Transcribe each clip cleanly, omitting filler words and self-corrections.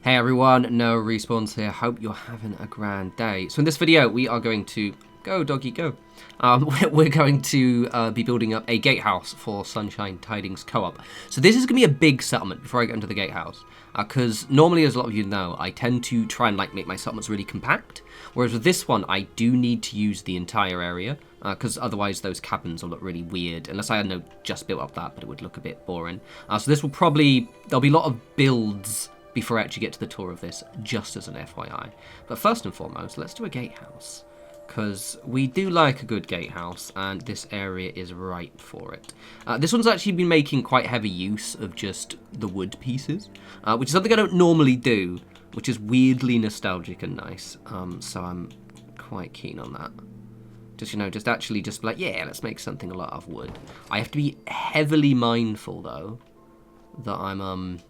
Hey everyone, no respawns here. Hope you're having a grand day. So in this video, we are going to go doggy go. We're going to be building up a gatehouse for Sunshine Tidings co-op. So this is gonna be a big settlement before I get into the gatehouse, because normally, as a lot of you know, I tend to try and make my settlements really compact. Whereas with this one, I do need to use the entire area, because otherwise those cabins will look really weird. Unless I had just built up that, but it would look a bit boring. So this will there'll be a lot of builds before I actually get to the tour of this, just as an FYI. But first and foremost, let's do a gatehouse, because we do like a good gatehouse, and this area is ripe for it. This one's actually been making quite heavy use of just the wood pieces, which is something I don't normally do, which is weirdly nostalgic and nice, so I'm quite keen on that. Just be like, yeah, let's make something a lot of wood. I have to be heavily mindful, though, that I'm,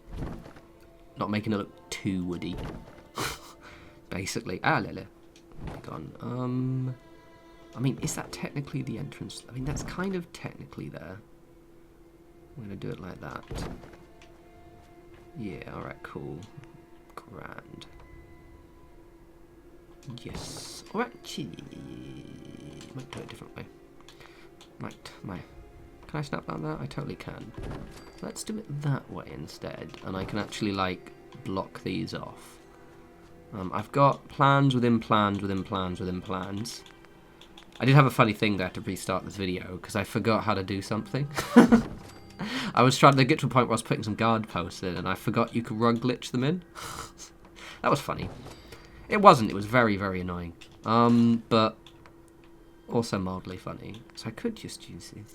not making it look too woody. Basically. Lele. Gone. I mean, is that technically the entrance? I mean, that's kind of technically there. I'm gonna do it like that. Yeah, alright, cool. Grand. Yes. Alright, might do it a different way. Can I snap that there? I totally can. Let's do it that way instead, and I can actually, block these off. I've got plans within plans within plans within plans. I did have a funny thing there to restart this video, because I forgot how to do something. I was trying to get to a point where I was putting some guard posts in, and I forgot you could rug glitch them in. That was funny. It wasn't, it was very, very annoying. But also mildly funny. So I could just use this.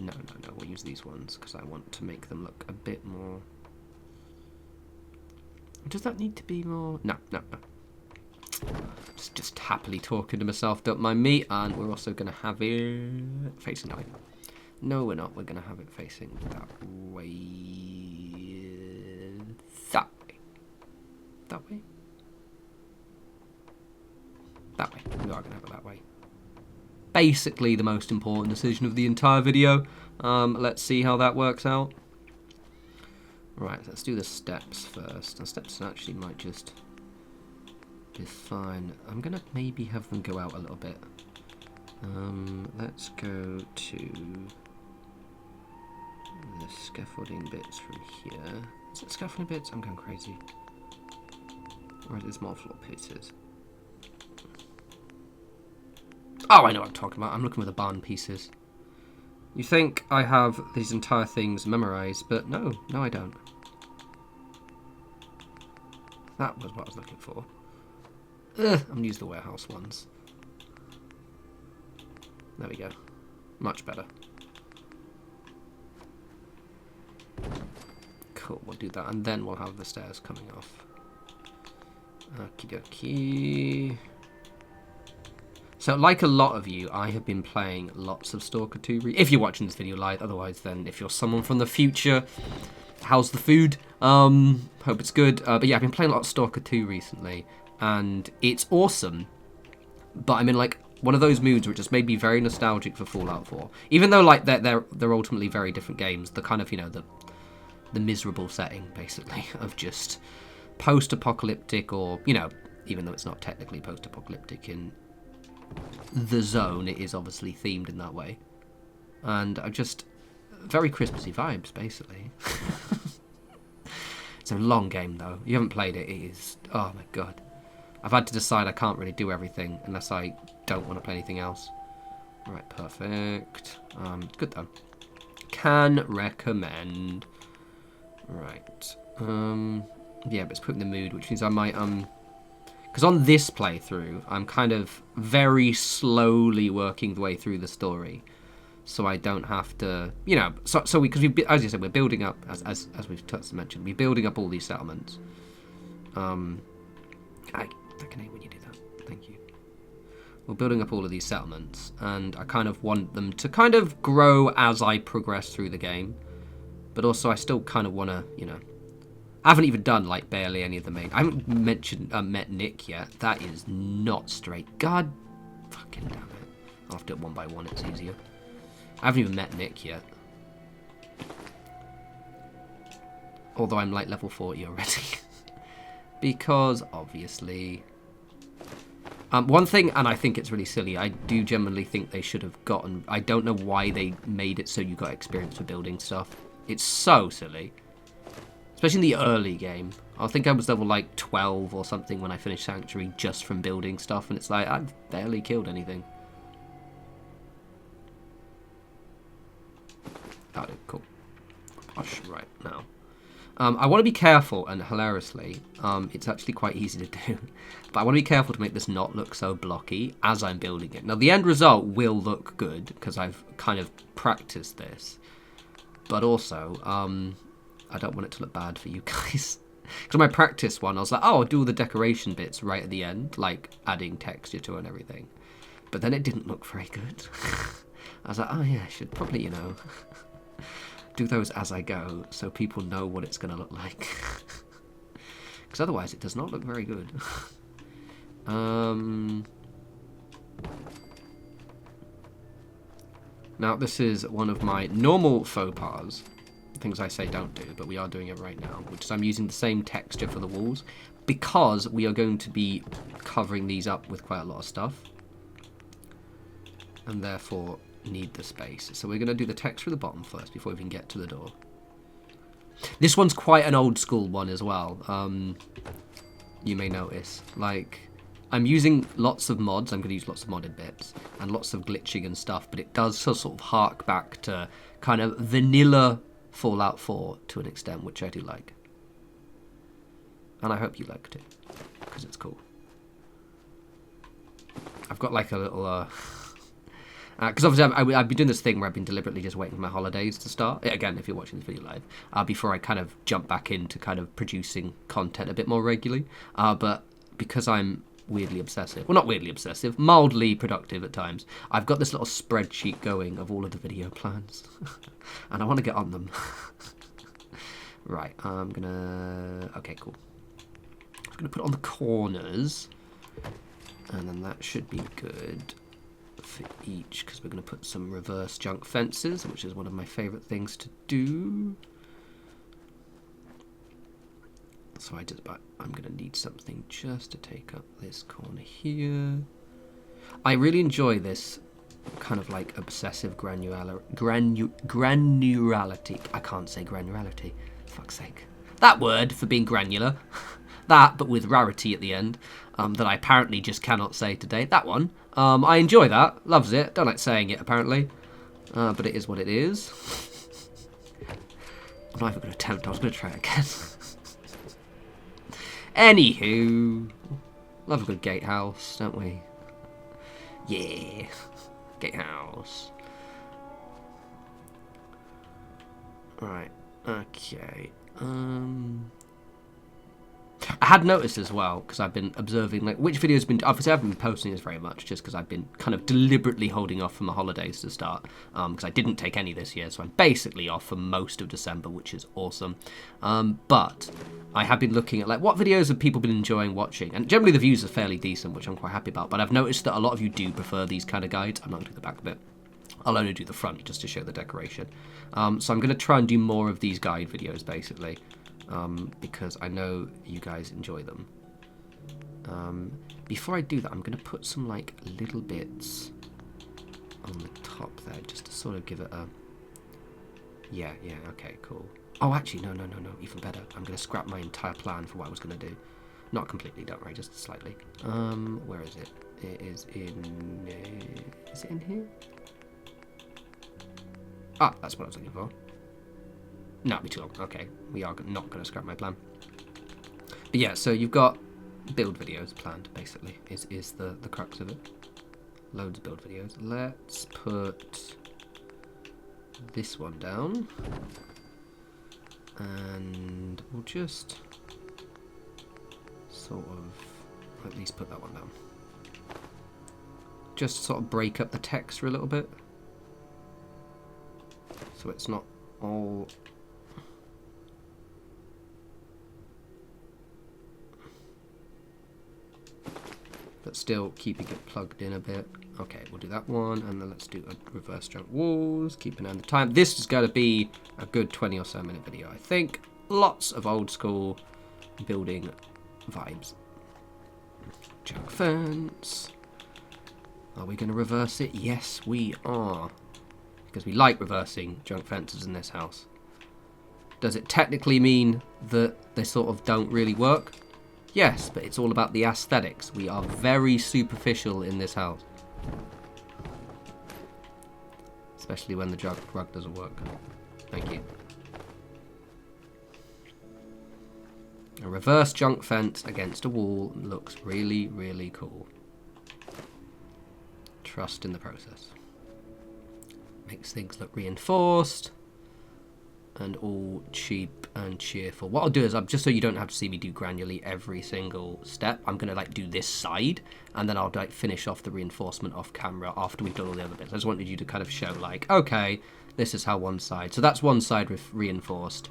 No, we'll use these ones because I want to make them look a bit more. Does that need to be more? No. Just happily talking to myself, don't mind me. And we're also going to have it facing that way. No, we're not. We're going to have it facing that way. That way. That way. That way. We are going to have it that way. Basically the most important decision of the entire video. Let's see how that works out. Right, let's do the steps first. The steps actually might just be fine. I'm going to maybe have them go out a little bit. Let's go to the scaffolding bits from here. Is it scaffolding bits? I'm going crazy. Or is it more floor pieces? Oh, I know what I'm talking about. I'm looking at the barn pieces. You think I have these entire things memorized, but no, I don't. That was what I was looking for. I'm going to use the warehouse ones. There we go. Much better. Cool, we'll do that, and then we'll have the stairs coming off. Okie dokie. So, like a lot of you, I have been playing lots of Stalker 2. If you're watching this video live, otherwise then, if you're someone from the future, how's the food? Hope it's good. But yeah, I've been playing a lot of Stalker 2 recently, and it's awesome. But I'm in one of those moods where it just made me very nostalgic for Fallout 4. Even though they're ultimately very different games. The kind of the miserable setting basically of just post-apocalyptic, or even though it's not technically post-apocalyptic in the zone, it is obviously themed in that way, and just very Christmassy vibes basically. It's a long game though. You haven't played it. It is, oh my god, I've had to decide I can't really do everything unless I don't want to play anything else. Right, perfect. Good though. Can recommend. Right. Yeah, but it's put in the mood, which means I might because on this playthrough, I'm kind of very slowly working the way through the story, so I don't have to, because as you said, we're building up, as we've mentioned, we're building up all these settlements. I can hate when you do that. Thank you. We're building up all of these settlements, and I kind of want them to kind of grow as I progress through the game, but also I still kind of want to, I haven't even done barely any of the main. I haven't met Nick yet. That is not straight. God fucking damn it. I'll have to do it one by one, it's easier. I haven't even met Nick yet. Although I'm like level 40 already. Because, obviously... one thing, and I think it's really silly, I do genuinely think they should have gotten... I don't know why they made it so you got experience for building stuff. It's so silly. Especially in the early game. I think I was level like 12 or something when I finished Sanctuary just from building stuff, and it's like, I've barely killed anything. Oh, cool. Push right now. I want to be careful, and hilariously, it's actually quite easy to do, but I want to be careful to make this not look so blocky as I'm building it. Now, the end result will look good, because I've kind of practiced this, but also, I don't want it to look bad for you guys. Because my practice one, I was like, oh, I'll do all the decoration bits right at the end, like adding texture to it and everything. But then it didn't look very good. I was like, oh yeah, I should probably, you know... do those as I go, so people know what it's going to look like. Because otherwise it does not look very good. Now this is one of my normal faux pas. Things I say don't do, but we are doing it right now. Which is I'm using the same texture for the walls. Because we are going to be covering these up with quite a lot of stuff. And therefore... need the space. So we're going to do the texture at the bottom first before we even get to the door. This one's quite an old school one as well. You may notice. Like, I'm using lots of mods. I'm going to use lots of modded bits and lots of glitching and stuff, but it does sort of hark back to kind of vanilla Fallout 4 to an extent, which I do like. And I hope you like it, because it's cool. I've got like a little... because obviously I've been doing this thing where I've been deliberately just waiting for my holidays to start. Again, if you're watching this video live, before I kind of jump back into kind of producing content a bit more regularly. But because I'm weirdly obsessive, well, not weirdly obsessive, mildly productive at times, I've got this little spreadsheet going of all of the video plans. And I want to get on them. Right, I'm going to... Okay, cool. I'm going to put it on the corners. And then that should be good. For each, because we're going to put some reverse junk fences, which is one of my favourite things to do. So I'm going to need something just to take up this corner here. I really enjoy this kind of like obsessive granularity. I can't say granularity. Fuck's sake. That word for being granular. That, but with rarity at the end, that I apparently just cannot say today. That one. I enjoy that. Loves it. Don't like saying it, apparently. But it is what it is. I'm not even going to attempt. I was going to try it again. Anywho. Love a good gatehouse, don't we? Yeah. Gatehouse. Right. Okay. I had noticed as well, because I've been observing, like, which videos have been... Obviously, I haven't been posting this very much, just because I've been kind of deliberately holding off from the holidays to start, because I didn't take any this year, so I'm basically off for most of December, which is awesome. But I have been looking at, like, what videos have people been enjoying watching? And generally the views are fairly decent, which I'm quite happy about, but I've noticed that a lot of you do prefer these kind of guides. I'm not going to do the back bit. I'll only do the front, just to show the decoration. So I'm going to try and do more of these guide videos, basically. Because I know you guys enjoy them. Before I do that, I'm going to put some like little bits on the top there, just to sort of give it a... Yeah, okay, cool. Oh, actually, no, even better. I'm going to scrap my entire plan for what I was going to do. Not completely, don't worry, just slightly. Where is it? It is in... is it in here? Ah, that's what I was looking for. No, it'd be too long. Okay, we are not going to scrap my plan. But yeah, so you've got build videos planned, basically, is the crux of it. Loads of build videos. Let's put this one down. And we'll just sort of at least put that one down. Just sort of break up the texture a little bit. So it's not all... but still keeping it plugged in a bit. Okay, we'll do that one, and then let's do a reverse junk walls, keeping on the time. This is going to be a good 20 or so minute video, I think. lots of old school building vibes. Junk fence. Are we going to reverse it? Yes, we are. Because we like reversing junk fences in this house. Does it technically mean that they sort of don't really work? Yes, but it's all about the aesthetics. We are very superficial in this house. Especially when the rug doesn't work. Thank you. A reverse junk fence against a wall looks really, really cool. Trust in the process. Makes things look reinforced. And all cheap and cheerful. What I'll do is, just so you don't have to see me do granularly every single step, I'm going to like do this side, and then I'll like finish off the reinforcement off camera after we've done all the other bits. I just wanted you to kind of show like, okay, this is how one side. So that's one side reinforced,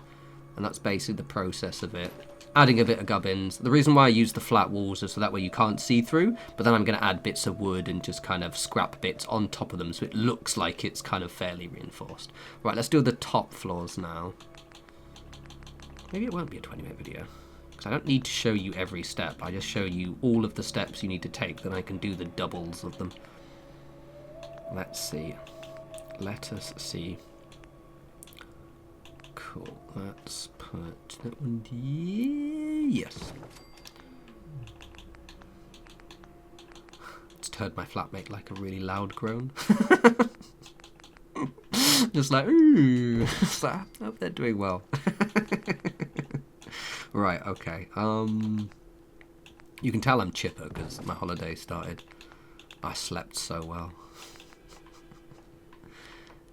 and that's basically the process of it. Adding a bit of gubbins. The reason why I use the flat walls is so that way you can't see through, but then I'm going to add bits of wood and just kind of scrap bits on top of them so it looks like it's kind of fairly reinforced. Right, let's do the top floors now. Maybe it won't be a 20-minute video, because I don't need to show you every step. I just show you all of the steps you need to take, then I can do the doubles of them. Let's see. Let us see. Cool. Let's put that one. Yes. It's turned my flatmate like a really loud groan. Just like, ooh. So I hope they're doing well. Right, okay. You can tell I'm chipper because my holiday started. I slept so well.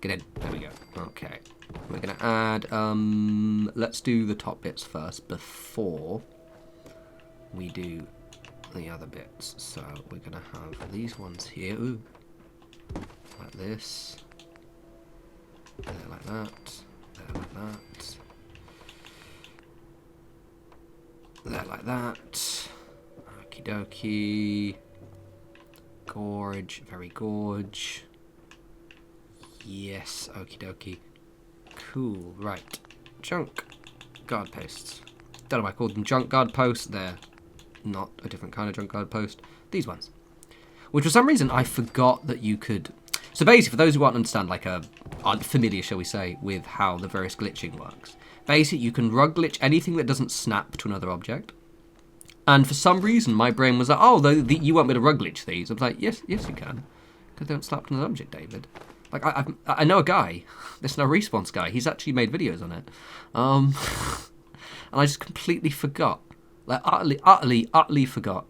Get in. There we go. Okay. We're going to add, let's do the top bits first before we do the other bits. So we're going to have these ones here. Ooh. Like this. There like that. There like that. There like that. Okie dokie. Gorge. Very gorge. Yes. Okie dokie. Cool, right. Junk guard posts. Don't know why I called them junk guard posts. They're not a different kind of junk guard post. These ones. Which for some reason I forgot that you could... So basically, for those who aren't understand, like aren't familiar, shall we say, with how the various glitching works. Basically, you can rug glitch anything that doesn't snap to another object. And for some reason, my brain was like, oh, you want me to rug glitch these? I was like, yes, you can. Because they don't snap to another object, David. Like, I know a guy, this norespawns guy, he's actually made videos on it. And I just completely forgot. Like, utterly forgot.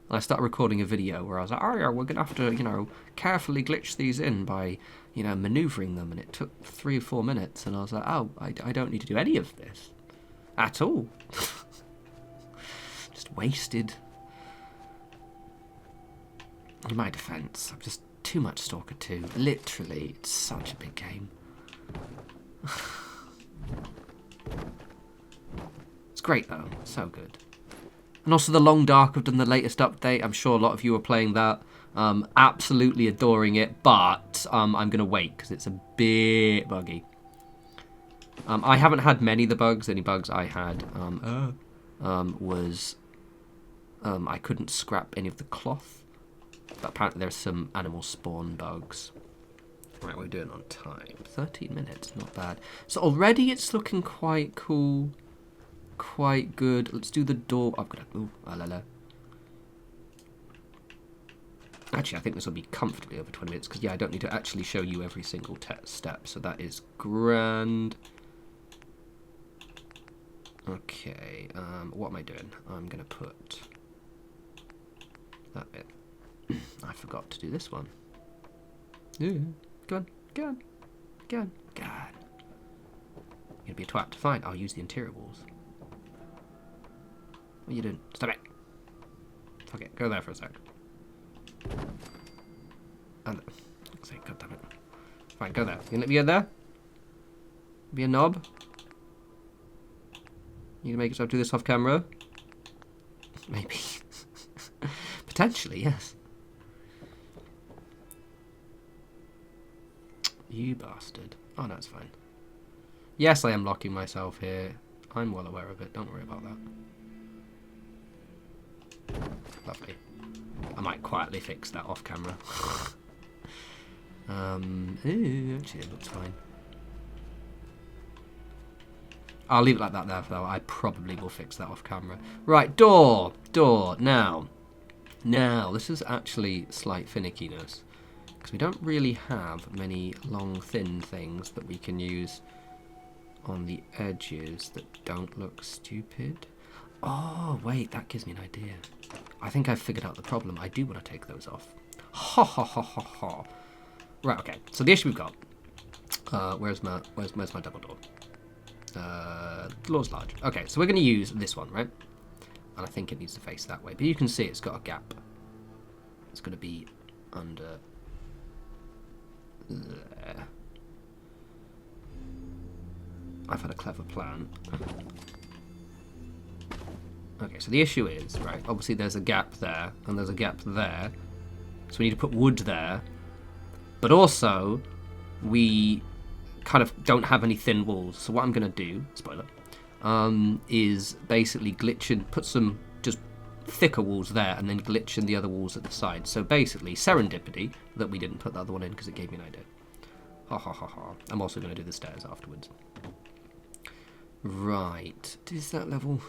And I started recording a video where I was like, oh yeah, we're going to have to, carefully glitch these in by, manoeuvring them. And it took 3 or 4 minutes. And I was like, oh, I don't need to do any of this. At all. Just wasted. In my defense, I'm just... too much Stalker 2. Literally, it's such a big game. It's great though, so good. And also the Long Dark have done the latest update. I'm sure a lot of you are playing that. Absolutely adoring it, but I'm going to wait because it's a bit buggy. I haven't had many of the bugs. The only bugs I had was I couldn't scrap any of the cloth. But apparently there's some animal spawn bugs. Right, we're doing on time. 13 minutes, not bad. So already it's looking quite cool. Quite good. Let's do the door. I've got to... Ooh, la la. Actually, I think this will be comfortably over 20 minutes. Because, yeah, I don't need to actually show you every single step. So that is grand. Okay. What am I doing? I'm going to put that bit. I forgot to do this one. Ooh, go on. You're gonna be a twat. Fine, I'll use the interior walls. What are you doing? Stop it. Okay, go there for a sec. And say, God damn it. Fine, go there. You gonna let me in there? Be a knob? You gonna make yourself do this off camera? Maybe. Potentially, yes. You bastard. Oh, no, it's fine. Yes, I am locking myself here. I'm well aware of it. Don't worry about that. Lovely. I might quietly fix that off camera. Actually, it looks fine. I'll leave it like that there, though. I probably will fix that off camera. Right, door. Now, this is actually slight finickiness. Because we don't really have many long, thin things that we can use on the edges that don't look stupid. Oh, wait, that gives me an idea. I think I've figured out the problem. I do want to take those off. Ha ha ha ha ha. Right, okay. So the issue we've got. Where's my double door? The door's large. Okay, so we're going to use this one, right? And I think it needs to face that way. But you can see it's got a gap. It's going to be under there. I've had a clever plan. Okay, so the issue is, right, obviously there's a gap there, and there's a gap there. So we need to put wood there. But also, we kind of don't have any thin walls. So what I'm going to do, spoiler, is basically glitch and put some just thicker walls there, and then glitch in the other walls at the side. So basically, serendipity that we didn't put the other one in because it gave me an idea. Ha ha ha ha. I'm also going to do the stairs afterwards. Right. Is that level?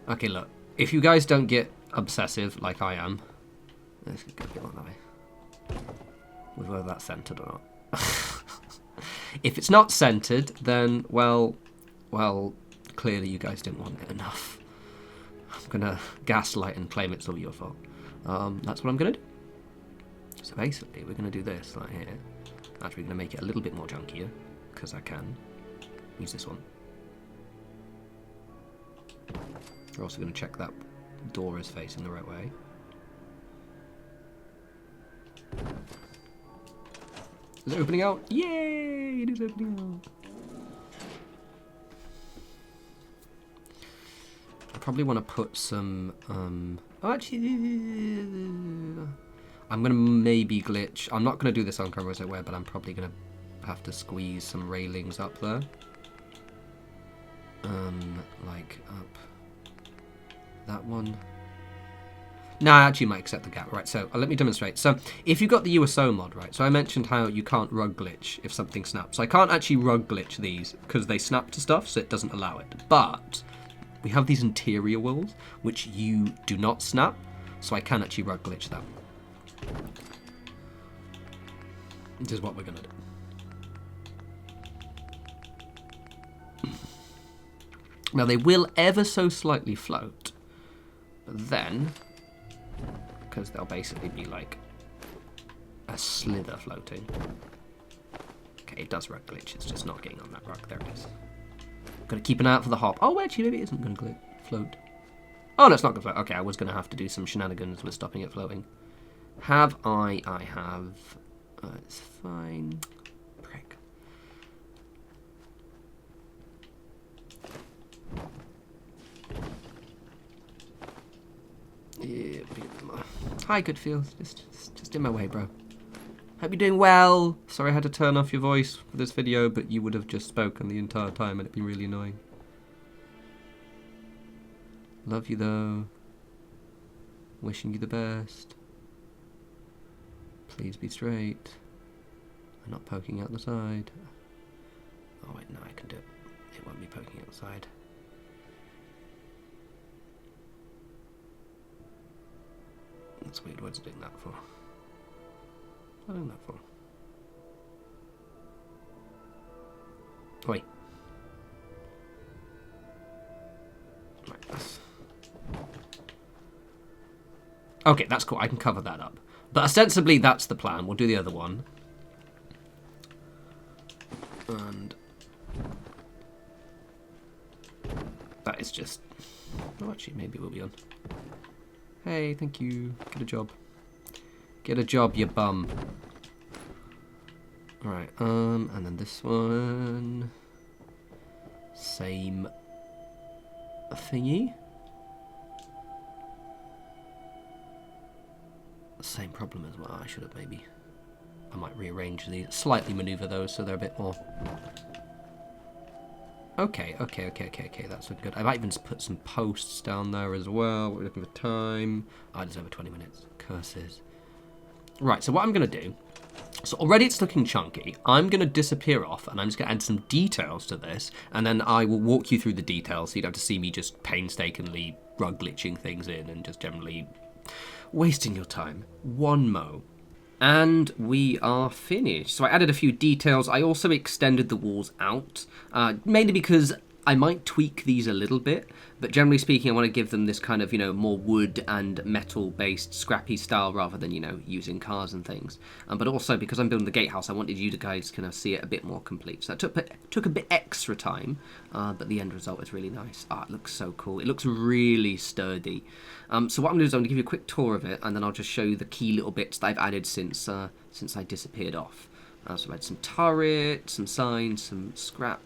Okay, look. If you guys don't get obsessive like I am, let's go a bit like that way. With whether that's centered or not. If it's not centered, then, well, clearly you guys didn't want it enough. I'm going to gaslight and claim it's all your fault. That's what I'm going to do. So basically, we're going to do this right here. Actually, we're going to make it a little bit more junkier, because I can. Use this one. We're also going to check that door is facing the right way. Is it opening out? Yay! It is opening out. I probably want to put some... Oh, actually... I'm going to maybe glitch. I'm not going to do this on camera, as it were, but I'm probably going to have to squeeze some railings up there. Like up that one. No, I actually might accept the gap. Right, so let me demonstrate. So if you've got the USO mod, right, so I mentioned how you can't rug glitch if something snaps. So I can't actually rug glitch these because they snap to stuff, so it doesn't allow it. But we have these interior walls, which you do not snap, so I can actually rug glitch them. This is what we're going to do. Now, they will ever so slightly float, but then, because they'll basically be like a slither floating. Okay, it does rug glitch, it's just not getting on that rug. There it is. Got to keep an eye out for the hop. Oh, actually, maybe it isn't going to float. Oh, no, it's not going to float. Okay, I was going to have to do some shenanigans with stopping it floating. Have I have... it's fine. Prick. Yeah, hi, Goodfield. Just in my way, bro. Hope you're doing well. Sorry I had to turn off your voice for this video, but you would have just spoken the entire time and it'd be really annoying. Love you, though. Wishing you the best. Please be straight. I'm not poking out the side. Oh, wait, no, I can do it. It won't be poking out the side. That's weird. What's it doing that for? What's it doing that for? Wait. Right, that's... Okay, that's cool. I can cover that up. But ostensibly, that's the plan. We'll do the other one. And... that is just... oh, actually, maybe we'll be on. Hey, thank you. Get a job. Get a job, you bum. Alright, and then this one... same... thingy. Same problem as well. I should have maybe... I might rearrange these. Slightly maneuver those so they're a bit more... Okay, that's good. I might even put some posts down there as well. We're looking for time. It's over 20 minutes. Curses. Right, so what I'm going to do, so already it's looking chunky. I'm going to disappear off, and I'm just going to add some details to this, and then I will walk you through the details, so you don't have to see me just painstakingly rug glitching things in and just generally wasting your time. One mo. And we are finished. So I added a few details. I also extended the walls out, mainly because I might tweak these a little bit, but generally speaking, I want to give them this kind of, more wood and metal-based scrappy style rather than, using cars and things. But also, because I'm building the gatehouse, I wanted you to guys kind of see it a bit more complete. So that took a bit extra time, but the end result is really nice. It looks so cool. It looks really sturdy. So what I'm going to do is I'm going to give you a quick tour of it, and then I'll just show you the key little bits that I've added since I disappeared off. So I've added some turrets, some signs, some scrap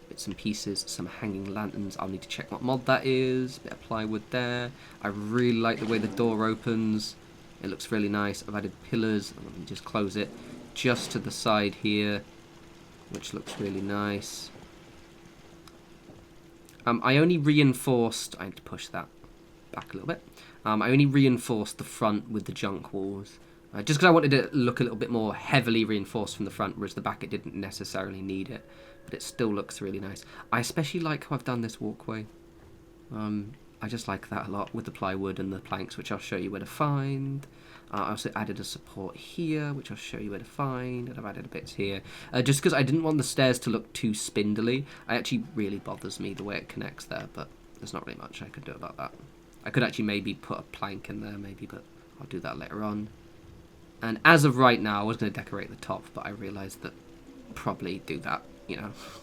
bits and pieces, some hanging lanterns. I'll need to check what mod that is. Bit of plywood there. I really like the way the door opens. It looks really nice. I've added pillars. Let me just close it just to the side here, which looks really nice. I only reinforced... I need to push that back a little bit. I only reinforced the front with the junk walls. Just because I wanted it to look a little bit more heavily reinforced from the front, whereas the back it didn't necessarily need it. But it still looks really nice. I especially like how I've done this walkway. I just like that a lot with the plywood and the planks, which I'll show you where to find. I also added a support here, which I'll show you where to find. And I've added bits here. Just because I didn't want the stairs to look too spindly. It actually really bothers me the way it connects there, but there's not really much I can do about that. I could actually maybe put a plank in there, maybe, but I'll do that later on. And as of right now, I was going to decorate the top, but I realised that probably do that,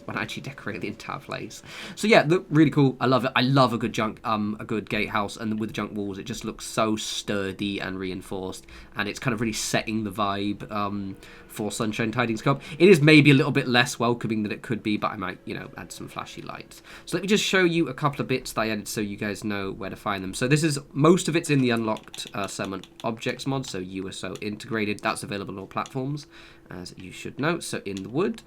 when I actually decorate the entire place. So yeah, look really cool. I love it. I love a good gatehouse, and with the junk walls, it just looks so sturdy and reinforced, and it's kind of really setting the vibe for Sunshine Tidings Co-op. It is maybe a little bit less welcoming than it could be, but I might, add some flashy lights. So let me just show you a couple of bits that I added so you guys know where to find them. So this is, most of it's in the unlocked Summon Objects mod, so USO integrated. That's available on all platforms, as you should know. So in the wood,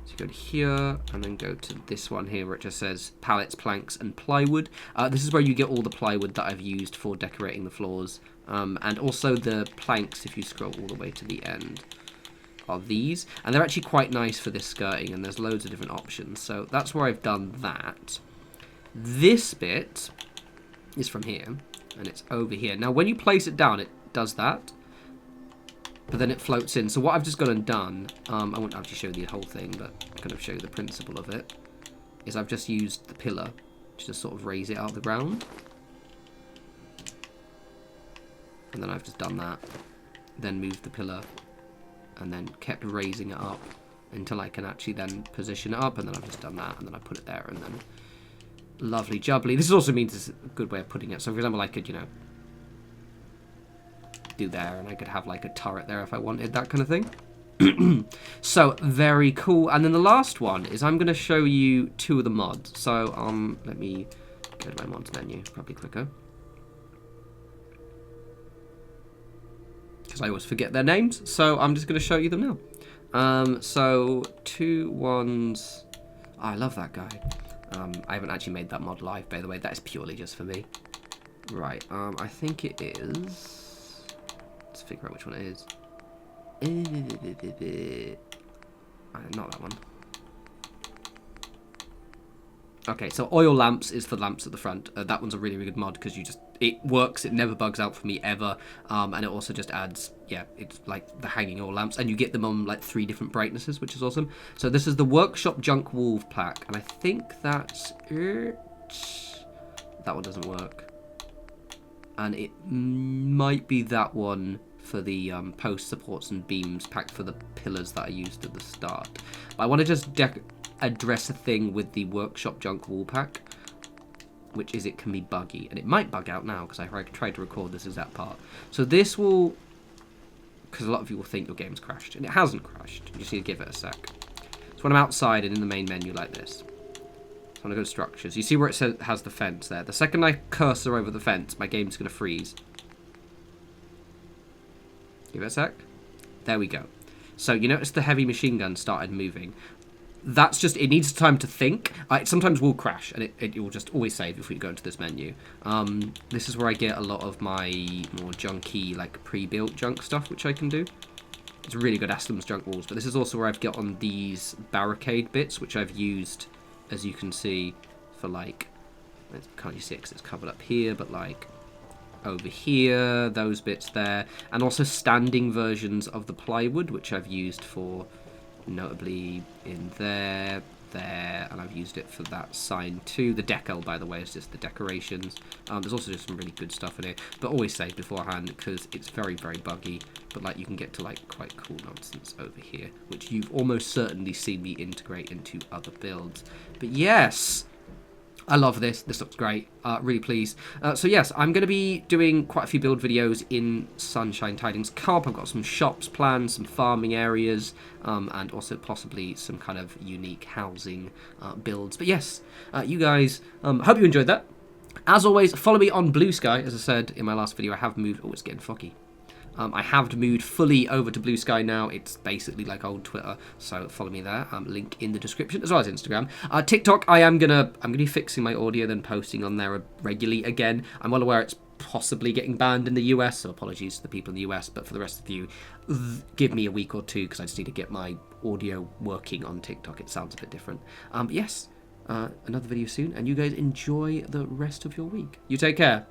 so go to here, and then go to this one here where it just says pallets, planks, and plywood. This is where you get all the plywood that I've used for decorating the floors. And also the planks, if you scroll all the way to the end, are these. And they're actually quite nice for this skirting, and there's loads of different options. So that's where I've done that. This bit is from here, and it's over here. Now, when you place it down, it does that. But then it floats in. So what I've just gone and done, I won't actually show you the whole thing, but I kind of show you the principle of it, is I've just used the pillar to just sort of raise it out of the ground. And then I've just done that, then moved the pillar, and then kept raising it up until I can actually then position it up, and then I've just done that, and then I put it there, and then lovely jubbly. This also means it's a good way of putting it. So for example, I could, do there, and I could have like a turret there if I wanted, that kind of thing. So very cool. And then the last one is I'm going to show you two of the mods. So let me go to my mods menu, probably quicker, because I always forget their names. So I'm just going to show you them now. So two ones. Oh, I love that guy. I haven't actually made that mod live, by the way. That is purely just for me. Right. I think it is. Let's figure out which one it is. Not that one. Okay, so oil lamps is for lamps at the front. That one's a really, really good mod because it works. It never bugs out for me ever. And it also just adds, it's like the hanging oil lamps, and you get them on like 3 different brightnesses, which is awesome. So this is the Workshop Junk Wolf pack, and I think that's it. That one doesn't work. And it might be that one for the post supports and beams pack for the pillars that I used at the start. But I want to just address a thing with the Workshop Junk Wall pack, which is it can be buggy. And it might bug out now because I tried to record this exact part. So this will, because a lot of you will think your game's crashed, and it hasn't crashed. You just need to give it a sec. So when I'm outside and in the main menu like this, so I'm going to go to structures. You see where it says has the fence there. The second I cursor over the fence, my game's going to freeze. Give it a sec. There we go. So you notice the heavy machine gun started moving. that's just, it needs time to think. It sometimes will crash, and it will just always save if we go into this menu. This is where I get a lot of my more junky, like pre-built junk stuff, which I can do. It's really good Aslam's junk walls, but this is also where I've got on these barricade bits, which I've used, as you can see, for like, can't you see it because it's covered up here, but like over here, those bits there, and also standing versions of the plywood, which I've used for, notably in there, and I've used it for that sign too. The decal, by the way, is just the decorations. There's also just some really good stuff in here, but always save beforehand because it's very, very buggy. But like, you can get to like quite cool nonsense over here, which you've almost certainly seen me integrate into other builds. But yes, I love this. This looks great. Really pleased. So yes, I'm going to be doing quite a few build videos in Sunshine Tidings Co-op. I've got some shops planned, some farming areas, and also possibly some kind of unique housing builds. But yes, you guys, hope you enjoyed that. As always, follow me on Blue Sky. As I said in my last video, I have moved... Oh, it's getting foggy. I have moved fully over to Blue Sky now. It's basically like old Twitter, so follow me there. Link in the description, as well as Instagram. TikTok, I'm gonna be fixing my audio, then posting on there regularly again. I'm well aware it's possibly getting banned in the US, so apologies to the people in the US. But for the rest of you, give me a week or two because I just need to get my audio working on TikTok. It sounds a bit different. But yes, another video soon, and you guys enjoy the rest of your week. You take care.